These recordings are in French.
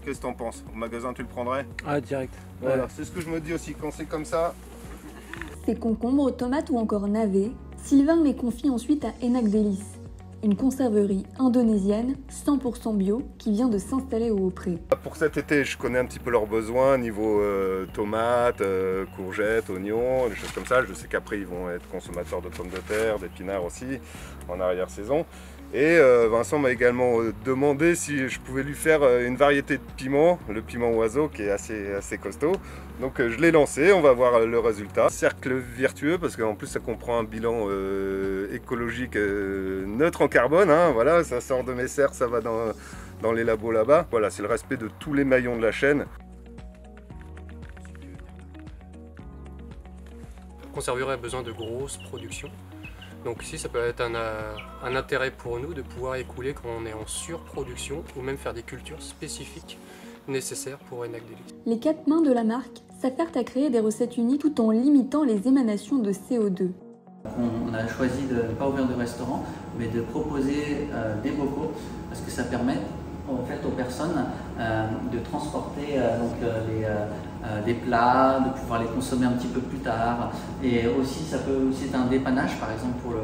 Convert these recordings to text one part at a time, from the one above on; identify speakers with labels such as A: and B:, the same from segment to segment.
A: Qu'est-ce que t'en penses? Au magasin, tu le prendrais?
B: Ah, direct.
A: Voilà,
B: Ouais.
A: c'est ce que je me dis aussi, quand c'est comme ça.
C: Ces concombres, tomates ou encore navets, Sylvain les confie ensuite à Enak Delice, une conserverie indonésienne 100% bio qui vient de s'installer au Haut-Pré.
A: Pour cet été, je connais un petit peu leurs besoins niveau tomates, courgettes, oignons, des choses comme ça. Je sais qu'après ils vont être consommateurs de pommes de terre, d'épinards aussi, en arrière-saison. Et Vincent m'a également demandé si je pouvais lui faire une variété de piment, le piment oiseau qui est assez costaud. Donc je l'ai lancé, on va voir le résultat. Cercle vertueux parce qu'en plus ça comprend un bilan écologique neutre en carbone. Hein, voilà, ça sort de mes serres, ça va dans les labos là-bas. Voilà, c'est le respect de tous les maillons de la chaîne.
D: La conserverie a besoin de grosses productions. Donc ici, ça peut être un intérêt pour nous de pouvoir écouler quand on est en surproduction ou même faire des cultures spécifiques nécessaires pour Enak Delice.
C: Les 4 mains de la marque s'affairent à créer des recettes uniques tout en limitant les émanations de CO2.
E: On a choisi de ne pas ouvrir de restaurant, mais de proposer des bocaux parce que ça permet en fait aux personnes de transporter des plats, de pouvoir les consommer un petit peu plus tard. Et aussi, ça peut aussi être un dépannage, par exemple pour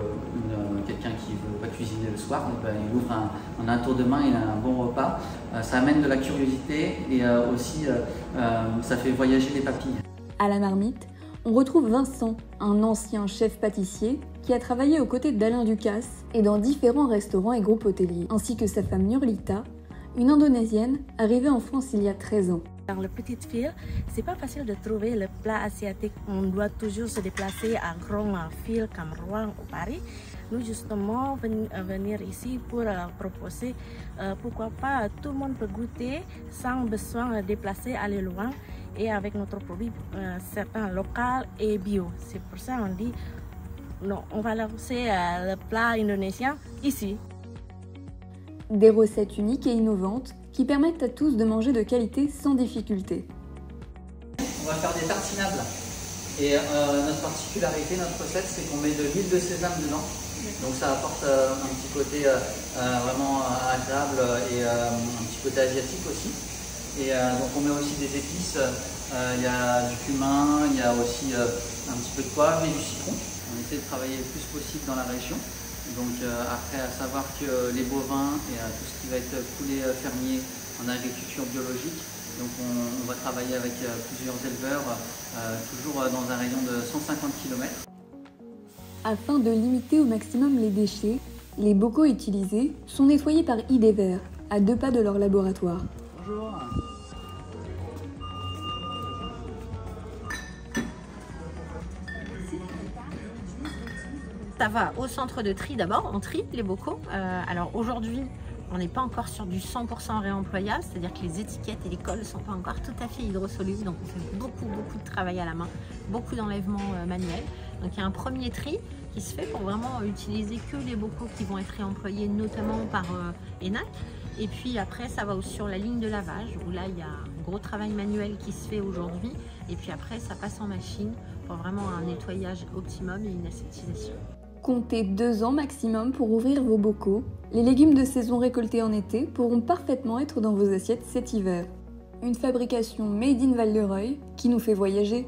E: quelqu'un qui ne veut pas cuisiner le soir, il ouvre un tour de main, il a un bon repas. Ça amène de la curiosité et aussi ça fait voyager les papilles.
C: À la marmite, on retrouve Vincent, un ancien chef pâtissier qui a travaillé aux côtés d'Alain Ducasse et dans différents restaurants et groupes hôteliers, ainsi que sa femme Nurlita, une Indonésienne arrivée en France il y a 13 ans.
F: Dans la petite ville, c'est pas facile de trouver le plat asiatique. On doit toujours se déplacer à grande ville comme Rouen ou Paris. Nous justement venir ici pour proposer pourquoi pas tout le monde peut goûter sans besoin de déplacer, aller loin et avec notre produit certain local et bio. C'est pour ça on dit non, on va lancer le plat indonésien ici.
C: Des recettes uniques et innovantes qui permettent à tous de manger de qualité sans difficulté.
E: On va faire des tartinables. Et notre particularité, notre recette, c'est qu'on met de l'huile de sésame dedans. Donc ça apporte un petit côté vraiment agréable et un petit côté asiatique aussi. Et donc on met aussi des épices. Il y a du cumin, il y a aussi un petit peu de poivre et du citron. On essaie de travailler le plus possible dans la région. Donc après, à savoir que les bovins et tout ce qui va être poulet fermier en agriculture biologique, donc on va travailler avec plusieurs éleveurs, toujours dans un rayon de 150 km.
C: Afin de limiter au maximum les déchets, les bocaux utilisés sont nettoyés par Idéver, à 2 pas de leur laboratoire.
E: Bonjour.
G: Ça va au centre de tri d'abord, on trie les bocaux. Alors aujourd'hui, on n'est pas encore sur du 100% réemployable, c'est-à-dire que les étiquettes et les cols ne sont pas encore tout à fait hydrosolubles, donc on fait beaucoup de travail à la main, beaucoup d'enlèvements manuels. Donc il y a un premier tri qui se fait pour vraiment utiliser que les bocaux qui vont être réemployés, notamment par Enak. Et puis après, ça va sur la ligne de lavage, où là, il y a un gros travail manuel qui se fait aujourd'hui. Et puis après, ça passe en machine pour vraiment un nettoyage optimum et une aseptisation.
C: Comptez 2 ans maximum pour ouvrir vos bocaux. Les légumes de saison récoltés en été pourront parfaitement être dans vos assiettes cet hiver. Une fabrication made in Val-de-Reuil qui nous fait voyager.